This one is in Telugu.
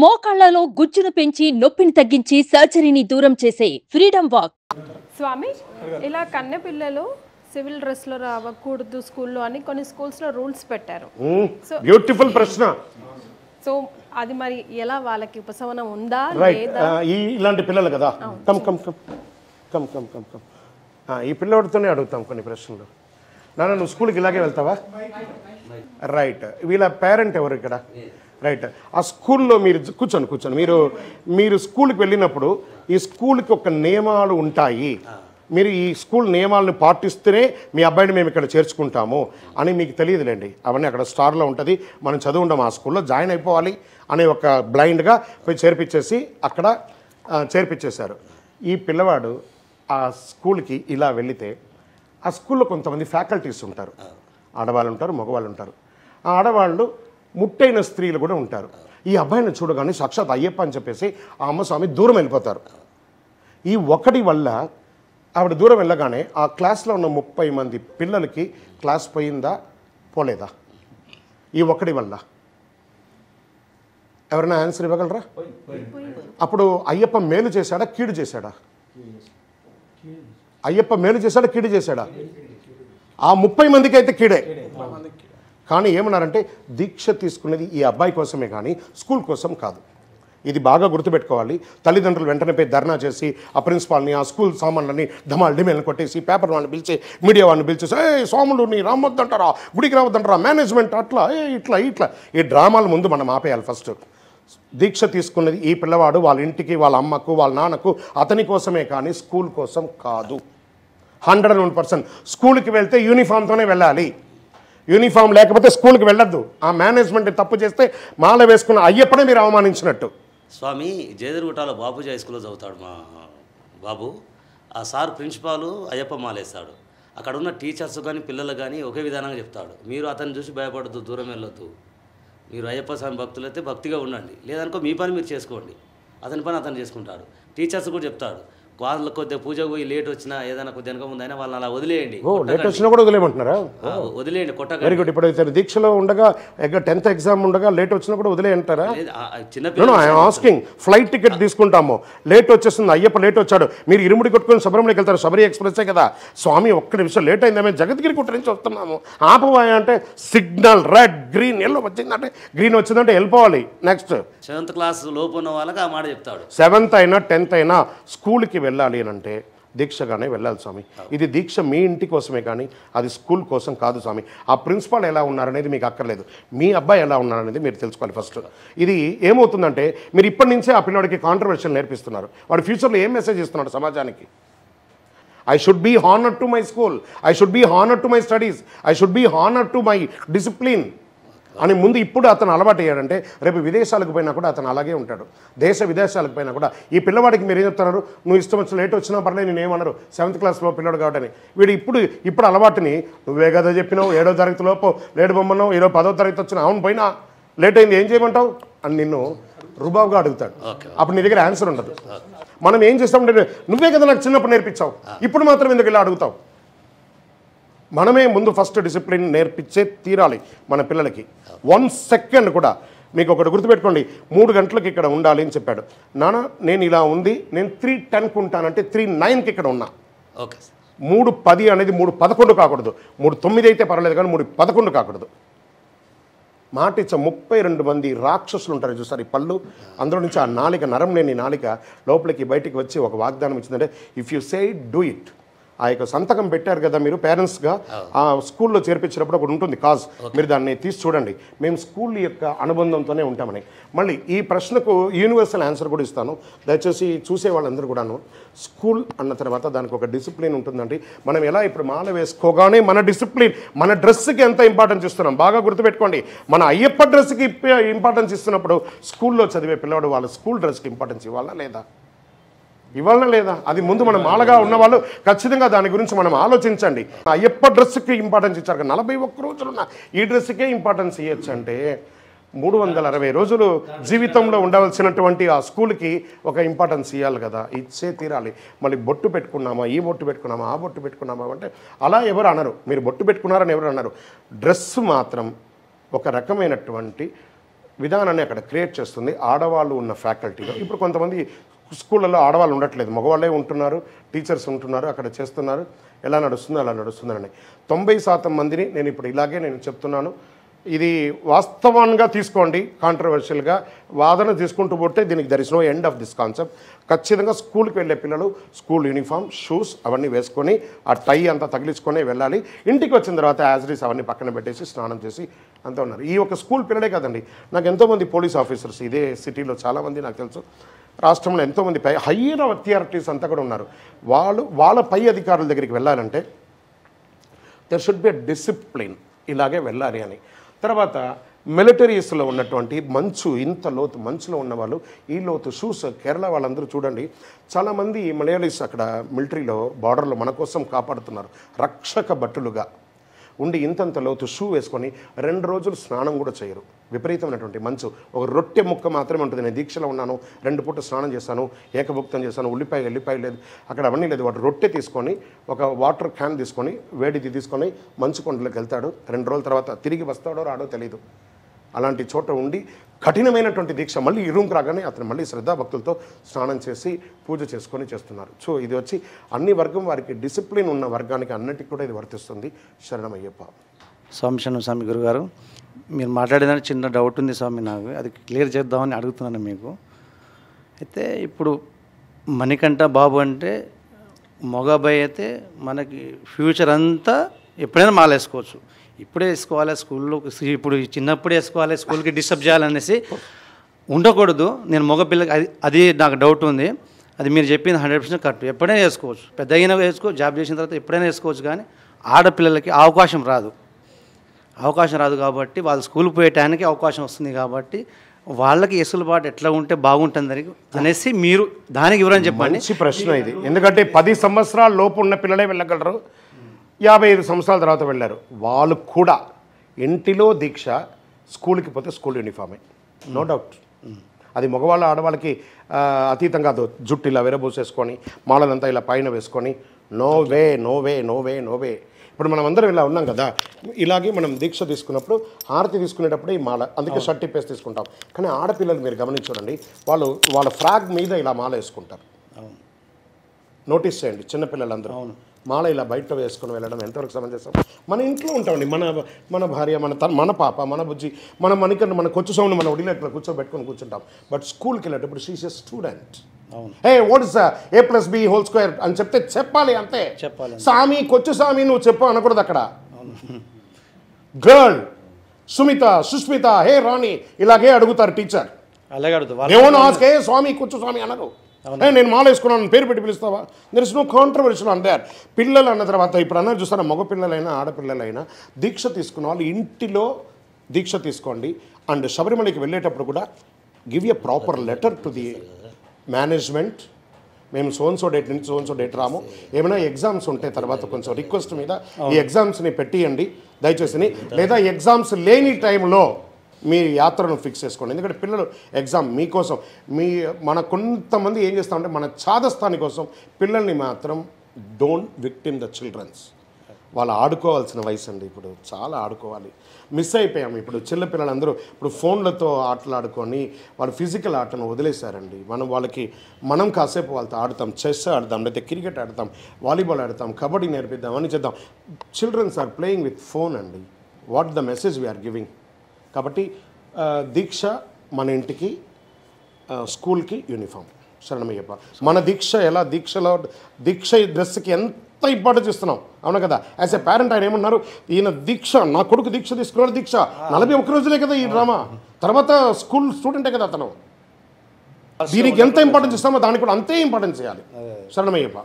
మోకాళ్లలో గుజ్జును పెంచి నొప్పిని తగ్గించి సర్జరీని దూరం చేసే ఫ్రీడమ్ వాక్. స్వామి, ఇలా కన్నె పిల్లలు సివిల్ డ్రెస్లో రావకూడదు స్కూల్లో అని కొన్ని స్కూల్స్లో రూల్స్ పెట్టారు. బ్యూటిఫుల్ ప్రశ్న. సో అది మరి ఎలా, వాళ్ళకి ఉపశమనం ఉందా లేదా? ఇలాంటి పిల్లలు కదా, come come come come come come come ఈ పిల్లవాడితోనే అడుగుతాం కొన్ని ప్రశ్నలు. నాన్న, నువ్వు స్కూల్కి ఇలాగే వెళ్తావా? రైట్. వీళ్ళ పేరెంట్ ఎవరు ఇక్కడ? రైట్. ఆ స్కూల్లో మీరు కూర్చొని మీరు స్కూల్కి వెళ్ళినప్పుడు ఈ స్కూల్కి ఒక నియమాలు ఉంటాయి, మీరు ఈ స్కూల్ నియమాలను పాటిస్తేనే మీ అబ్బాయిని మేము ఇక్కడ చేర్చుకుంటాము అని మీకు తెలియదులేండి. అవన్నీ అక్కడ స్టార్లో ఉంటుంది, మనం చదువుంటాం, ఆ స్కూల్లో జాయిన్ అయిపోవాలి అనే ఒక బ్లైండ్గా పోయి చేర్పించేసి అక్కడ చేర్పించేశారు. ఈ పిల్లవాడు ఆ స్కూల్కి ఇలా వెళితే ఆ స్కూల్లో కొంతమంది ఫ్యాకల్టీస్ ఉంటారు, ఆడవాళ్ళు ఉంటారు, మగవాళ్ళు ఉంటారు. ఆ ఆడవాళ్ళు ముట్టైన స్త్రీలు కూడా ఉంటారు. ఈ అబ్బాయిని చూడగానే సాక్షాత్ అయ్యప్ప అని చెప్పేసి ఆ అమ్మ స్వామి దూరం వెళ్ళిపోతారు. ఈ ఒకటి వల్ల ఆవిడ దూరం వెళ్ళగానే ఆ క్లాస్లో ఉన్న 30 మంది పిల్లలకి క్లాస్ పోయిందా పోలేదా? ఈ ఒకటి వల్ల ఎవరైనా ఆన్సర్ ఇవ్వగలరా? అప్పుడు అయ్యప్ప మేలు చేశాడా కీడు చేశాడా? అయ్యప్ప మేలు చేశాడా కీడు చేశాడా? ఆ 30 మందికి అయితే కీడే. కానీ ఏమన్నారంటే దీక్ష తీసుకునేది ఈ అబ్బాయి కోసమే కానీ స్కూల్ కోసం కాదు. ఇది బాగా గుర్తుపెట్టుకోవాలి. తల్లిదండ్రులు వెంటనే పోయి ధర్నా చేసి ఆ ప్రిన్సిపాల్ని, ఆ స్కూల్ సామాన్లని ధమాల్ డిమేల్ని కొట్టేసి పేపర్ వాళ్ళని పిలిచి, మీడియా వాళ్ళని పిలిచేసి, స్వాములు నీ రావద్దంటారా, గుడికి రావద్దంటారా, మేనేజ్మెంట్ అట్లా ఇట్లా ఈ డ్రామాల ముందు మనం ఆపేయాలి. ఫస్ట్ దీక్ష తీసుకున్నది ఈ పిల్లవాడు వాళ్ళ ఇంటికి, వాళ్ళ అమ్మకు, వాళ్ళ నాన్నకు, అతని కోసమే కానీ స్కూల్ కోసం కాదు. 101%. స్కూల్కి వెళ్తే యూనిఫామ్తోనే వెళ్ళాలి. యూనిఫామ్ లేకపోతే స్కూల్కి వెళ్ళొద్దు. ఆ మేనేజ్మెంట్ తప్పు చేస్తే మాల వేసుకున్న అయ్యప్పనే మీరు అవమానించినట్టు. స్వామి, జయదర్గుట్టలో బాబుజీ హై స్కూల్లో చదువుతాడు మా బాబు. ఆ సార్ ప్రిన్సిపాలు అయ్యప్ప మాలేస్తాడు. అక్కడ ఉన్న టీచర్స్ కానీ పిల్లలు కానీ ఒకే విధానంగా చెప్తాడు. మీరు అతన్ని చూసి భయపడద్దు, దూరం వెళ్ళొద్దు. మీరు అయ్యప్ప స్వామి భక్తులైతే భక్తిగా ఉండండి, లేదనుకో మీ పని మీరు చేసుకోండి, అతని పని అతను చేసుకుంటాడు. టీచర్స్ కూడా చెప్తాడు, వాళ్ళకి కొద్దిగా పూజకు పోయి లేట్ వచ్చినా ఏదైనా కొద్దిగా వెనక ముందైనా వాళ్ళని అలా వదిలేయండి. లేట్ వచ్చినా కూడా వదిలేయమంటున్నారా? వదిలేయండి, కొట్టగా. Very good. ఇప్పుడు దీక్షలో ఉండగా 10th ఎగ్జామ్ ఉండగా లేట్ వచ్చినా కూడా వదిలేయంటారా? చిన్న ఆస్కింగ్. ఫ్లైట్ టికెట్ తీసుకుంటాము, లేట్ వచ్చేస్తుంది, అయ్యప్ప లేట్ వచ్చాడు, మీరు ఇరుముడి కొట్టుకొని శబరిమలకి వెళ్తారు, శబరి ఎక్స్ప్రెస్సే కదా. స్వామి ఒక్క నిమిషం లేట్ అయిందా, మేము జగద్గిరి గుట్ట నుంచి వస్తున్నాము, ఆపవాయ అంటే సిగ్నల్ రెడ్ గ్రీన్ ఎల్లో వచ్చిందంటే, గ్రీన్ వచ్చిందంటే వెళ్ళిపోవాలి. నెక్స్ట్ 7th క్లాస్ లోపు ఉన్న వాళ్ళకి ఆ మాట చెప్తాడు. 7th అయినా 10th అయినా స్కూల్కి వెళ్ళాలి అని అంటే దీక్షగానే వెళ్ళాలి స్వామి. ఇది దీక్ష మీ ఇంటి కోసమే కానీ అది స్కూల్ కోసం కాదు స్వామి. ఆ ప్రిన్సిపాల్ ఎలా ఉన్నారనేది మీకు అక్కర్లేదు, మీ అబ్బాయి ఎలా ఉన్నారనేది మీరు తెలుసుకోవాలి ఫస్ట్. ఇది ఏమవుతుందంటే మీరు ఇప్పటి నుంచే ఆ పిల్లడికి కాంట్రవర్షియల్ నేర్పిస్తున్నారు. వాడు ఫ్యూచర్లో ఏం మెసేజ్ ఇస్తున్నాడు సమాజానికి? I should be honored to my school, I should be honored to my studies, I should be honored to my discipline అని ముందు ఇప్పుడు అతను అలవాటు అయ్యాడంటే రేపు విదేశాలకు పోయినా కూడా అతను అలాగే ఉంటాడు. దేశ విదేశాలకు పోయినా కూడా ఈ పిల్లవాడికి మీరు ఏం చెప్తున్నారు, నువ్వు ఇష్టం వచ్చిన లేట్ వచ్చినా పర్లేదు, నేను ఏమన్నారు 7th క్లాస్లో పిల్లడు కాబట్టి వీడు ఇప్పుడు అలవాటుని నువ్వే కదా చెప్పినావు, 7వ తరగతి లోపు లేట్ బొమ్మన్నావు, ఈరోజు 10వ తరగతి వచ్చినా అవును పోయినా లేట్ అయింది ఏం చేయమంటావు అని నిన్ను రుబాబుగా అడుగుతాడు. అప్పుడు నీ దగ్గర ఆన్సర్ ఉండదు. మనం ఏం చేస్తామంటే నువ్వే కదా నాకు చిన్నప్పుడు నేర్పించావు, ఇప్పుడు మాత్రం ఎందుకు ఇలా అడుగుతావు? మనమే ముందు ఫస్ట్ డిసిప్లిన్ నేర్పించే తీరాలి మన పిల్లలకి. 1 సెకండ్ కూడా మీకు ఒకటి గుర్తుపెట్టుకోండి, 3 గంటలకు ఇక్కడ ఉండాలి అని చెప్పాడు నాన్న. నేను ఇలా ఉంది, నేను 3:10కు ఉంటానంటే 3:09కి ఇక్కడ ఉన్నా. ఓకే. 3:10 అనేది 3:11 కాకూడదు, 3:09 అయితే పర్వాలేదు కానీ 3:11 కాకూడదు. మాట ఇచ్చ 32 మంది రాక్షసులు ఉంటారు చూసారు ఈ పళ్ళు, అందులో నుంచి ఆ నాలిక, నరం లేని నాలిక లోపలికి బయటికి వచ్చి ఒక వాగ్దానం ఇచ్చిందంటే if you say do it. ఆ యొక్క సంతకం పెట్టారు కదా మీరు పేరెంట్స్గా, ఆ స్కూల్లో చేర్పించినప్పుడు ఒకటి ఉంటుంది కాజ్, మీరు దాన్ని తీసి చూడండి. మేము స్కూల్ యొక్క అనుబంధంతోనే ఉంటామని. మళ్ళీ ఈ ప్రశ్నకు యూనివర్సల్ ఆన్సర్ కూడా ఇస్తాను, దయచేసి చూసే వాళ్ళందరూ కూడాను. స్కూల్ అన్న తర్వాత దానికి ఒక డిసిప్లిన్ ఉంటుందండి. మనం ఎలా ఇప్పుడు మాల వేసుకోగానే మన డిసిప్లిన్, మన డ్రెస్కి ఎంత ఇంపార్టెన్స్ ఇస్తున్నాం బాగా గుర్తుపెట్టుకోండి. మన అయ్యప్ప డ్రెస్కి ఇంపార్టెన్స్ ఇస్తున్నప్పుడు స్కూల్లో చదివే పిల్లవాడు వాళ్ళ స్కూల్ డ్రెస్కి ఇంపార్టెన్స్ ఇవ్వాలా లేదా? అది ముందు మనం మాలగా ఉన్నవాళ్ళు ఖచ్చితంగా దాని గురించి మనం ఆలోచించండి. అయ్యప్ప డ్రెస్కి ఇంపార్టెన్స్ ఇచ్చారు, 41 రోజులున్న ఈ డ్రెస్కే ఇంపార్టెన్స్ ఇవ్వచ్చు అంటే 360 రోజులు జీవితంలో ఉండవలసినటువంటి ఆ స్కూల్కి ఒక ఇంపార్టెన్స్ ఇవ్వాలి కదా, ఇచ్చే తీరాలి. మళ్ళీ బొట్టు పెట్టుకున్నామా, ఈ బొట్టు పెట్టుకున్నామా, ఆ బొట్టు పెట్టుకున్నామా అంటే అలా ఎవరు అనరు, మీరు బొట్టు పెట్టుకున్నారని ఎవరు అన్నారు. డ్రెస్ మాత్రం ఒక రకమైనటువంటి విధానాన్ని అక్కడ క్రియేట్ చేస్తుంది ఆడవాళ్ళు ఉన్న ఫ్యాకల్టీలో. ఇప్పుడు కొంతమంది స్కూళ్ళల్లో ఆడవాళ్ళు ఉండట్లేదు, మగవాళ్ళే ఉంటున్నారు, టీచర్స్ ఉంటున్నారు, అక్కడ చేస్తున్నారు. ఎలా నడుస్తుందో అలా నడుస్తుందని 90% మందిని నేను ఇప్పుడు ఇలాగే నేను చెప్తున్నాను. ఇది వాస్తవంగా తీసుకోండి, కాంట్రవర్షియల్గా వాదన తీసుకుంటూ పోతే దీనికి there is no end of this concept. ఖచ్చితంగా స్కూల్కి వెళ్ళే పిల్లలు స్కూల్ యూనిఫామ్, షూస్ అవన్నీ వేసుకొని ఆ టై అంతా తగిలించుకొని వెళ్ళాలి. ఇంటికి వచ్చిన తర్వాత యాజ్రీస్ అవన్నీ పక్కన పెట్టేసి స్నానం చేసి అంతా ఉన్నారు. ఈ ఒక స్కూల్ పిల్లలే కాదండి, నాకు ఎంతోమంది పోలీస్ ఆఫీసర్స్ ఇదే సిటీలో చాలామంది నాకు తెలుసు, రాష్ట్రంలో ఎంతోమంది హయ్యర్ అథారిటీస్ అంతా కూడా ఉన్నారు. వాళ్ళ పై అధికారుల దగ్గరికి వెళ్ళాలంటే there should be a discipline, ఇలాగే వెళ్ళాలి అని. తర్వాత మిలిటరీస్లో ఉన్నటువంటి మంచు, ఇంత లోతు మంచులో ఉన్నవాళ్ళు ఈ లోతు షూస్, కేరళ వాళ్ళందరూ చూడండి, చాలామంది మలయాళీస్ అక్కడ మిలిటరీలో బార్డర్లో మన కోసం కాపాడుతున్నారు, రక్షక భటులుగా ఉండి ఇంతంత లోతు షూ వేసుకొని 2 రోజులు స్నానం కూడా చేయరు. విపరీతమైనటువంటి మంచు, ఒక రొట్టె ముక్క మాత్రమే ఉంటుంది. నేను దీక్షలో ఉన్నాను, 2 పూట స్నానం చేశాను, ఏకభుక్తం చేశాను, ఎల్లిపాయ లేదు, అక్కడ అవన్నీ లేదు. వాడు రొట్టె తీసుకొని ఒక వాటర్ క్యాన్ తీసుకొని వేడిది తీసుకొని మంచు కొండలోకి వెళ్తాడు. 2 రోజుల తర్వాత తిరిగి వస్తాడో రాడో తెలియదు. అలాంటి చోట ఉండి కఠినమైనటువంటి దీక్ష, మళ్ళీ ఈ రూమ్కి రాగానే అతను మళ్ళీ శ్రద్ధాభక్తులతో స్నానం చేసి పూజ చేసుకొని చేస్తున్నారు. సో ఇది వచ్చి అన్ని వర్గం వారికి డిసిప్లిన్ ఉన్న వర్గానికి అన్నిటికీ కూడా ఇది వర్తిస్తుంది. శరణమయ్యప్ప. స్వామి గురుగారు, మీరు మాట్లాడేదానికి చిన్న డౌట్ ఉంది స్వామి, నాకు అది క్లియర్ చేద్దామని అడుగుతున్నాను మీకు. అయితే ఇప్పుడు మణికంఠ బాబు అంటే మగ అబ్బాయి అయితే మనకి ఫ్యూచర్ అంతా ఎప్పుడైనా మాలేసుకోవచ్చు, ఇప్పుడే వేసుకోవాలి స్కూల్లో, ఇప్పుడు చిన్నప్పుడే వేసుకోవాలి, స్కూల్కి డిస్టర్బ్ చేయాలనేసి ఉండకూడదు. నేను మగ పిల్లకి అది నాకు డౌట్ ఉంది. అది మీరు చెప్పింది 100% కరెక్ట్. ఎప్పుడైనా వేసుకోవచ్చు, పెద్ద అయినా వేసుకోవచ్చు, జాబ్ చేసిన తర్వాత ఎప్పుడైనా వేసుకోవచ్చు. కానీ ఆడపిల్లలకి అవకాశం రాదు కాబట్టి వాళ్ళు స్కూల్కి పోయే టైంకి అవకాశం వస్తుంది కాబట్టి వాళ్ళకి ఎసులుబాటు ఎట్లా ఉంటే బాగుంటుంది అనేసి మీరు దానికి వివరణ చెప్పండి. మంచి ప్రశ్న ఇది. ఎందుకంటే 10 సంవత్సరాల లోపు ఉన్న పిల్లలే వెళ్ళగలరు, 55 సంవత్సరాల తర్వాత వెళ్ళారు. వాళ్ళు కూడా ఇంటిలో దీక్ష, స్కూల్కి పోతే స్కూల్ యూనిఫామే, నో డౌట్. అది మగవాళ్ళ ఆడవాళ్ళకి అతీతంగా కాదు. జుట్టు ఇలా విరబూసేసుకొని మాలలంతా ఇలా పైన వేసుకొని no way no way no way no way. ఇప్పుడు మనం అందరం ఇలా ఉన్నాం కదా, ఇలాగే మనం దీక్ష తీసుకున్నప్పుడు హారతి తీసుకునేటప్పుడు ఈ మాల, అందుకే షర్ట్ ఇప్పేసి తీసుకుంటాం. కానీ ఆడపిల్లలు మీరు గమనించండి, వాళ్ళ ఫ్రాగ్ మీద ఇలా మాల వేసుకుంటారు. నోటీస్ చేయండి, చిన్నపిల్లలందరూ మాల ఇలా బయట వేసుకొని వెళ్ళడం ఎంతవరకు సమంజసం? మన ఇంట్లో ఉంటామండి, మన భార్య, మన పాప, మన బుజ్జి, మన మణికన్ను, మన కొచ్చు సౌండ్ మన ఒడిలో ఇట్లా కూర్చోబెట్టుకొని కూర్చుంటాం. బట్ స్కూల్కి వెళ్ళేటప్పుడు she is a student. Hey what is A+B² అని చెప్తే చెప్పాలి, అంతే చెప్పాలి. సామి, కొచ్చు సామి నువ్వు చెప్పు అనకూడదు అక్కడ. గర్ల్, సుమిత, సుస్మిత, హే రాణి ఇలాగే అడుగుతారు టీచర్. అలాగే అడుగుతారు. హే స్వామి, కొచ్చు స్వామి అనరు. నేను మాల వేసుకున్నాను పేరు పెట్టి పిలుస్తావా? There is no controversial on there. పిల్లలు అన్న తర్వాత ఇప్పుడు అన్నారు చూస్తారా, మగ పిల్లలైనా ఆడపిల్లలైనా దీక్ష తీసుకున్న వాళ్ళు ఇంటిలో దీక్ష తీసుకోండి. అండ్ శబరిమలకి వెళ్ళేటప్పుడు కూడా give a proper letter to the management. మేము సోన్సో డేట్ నుంచి సోన్సో డేట్ రాము, ఏమైనా ఎగ్జామ్స్ ఉంటే తర్వాత కొంచెం రిక్వెస్ట్ మీద ఈ ఎగ్జామ్స్ని పెట్టియండి దయచేసి, లేదా ఎగ్జామ్స్ లేని టైంలో మీ యాత్రను ఫిక్స్ చేసుకోండి. ఎందుకంటే పిల్లలు ఎగ్జామ్ మీకోసం, మన కొంతమంది ఏం చేస్తామంటే మన ఛాదస్థాని కోసం పిల్లల్ని మాత్రం డోంట్ విక్టిమ్ ద చిల్డ్రన్స్. వాళ్ళు ఆడుకోవాల్సిన వయసు అండి, ఇప్పుడు చాలా ఆడుకోవాలి. మిస్ అయిపోయాము. ఇప్పుడు చిన్న పిల్లలందరూ ఇప్పుడు ఫోన్లతో ఆటలాడుకొని వాళ్ళు ఫిజికల్ ఆటను వదిలేశారండి. మనం కాసేపు వాళ్ళతో ఆడతాం, చెస్ ఆడతాం, లేకపోతే క్రికెట్ ఆడతాం, వాలీబాల్ ఆడతాం, కబడ్డీ నేర్పిద్దాం, అని చేద్దాం. Childrens are playing with phone అండి. What the message we are giving? కాబట్టి దీక్ష మన ఇంటికి, స్కూల్కి యూనిఫామ్. శరణమయ్యప్ప. మన దీక్ష ఎలా దీక్ష డ్రెస్కి ఎంత ఇంపార్టెన్స్ ఇస్తున్నాం, అవునా కదా? యాజ్ ఎ పేరెంట్ ఆయన ఏమన్నారు, ఈయన దీక్ష, నా కొడుకు దీక్ష తీసుకున్నాడు, దీక్ష 41 రోజులే కదా ఈ డ్రామా, తర్వాత స్కూల్ స్టూడెంటే కదా అతను. దీనికి ఎంత ఇంపార్టెన్స్ ఇస్తామో దానికి కూడా అంతే ఇంపార్టెన్స్ చేయాలి. శరణమయ్యప్ప.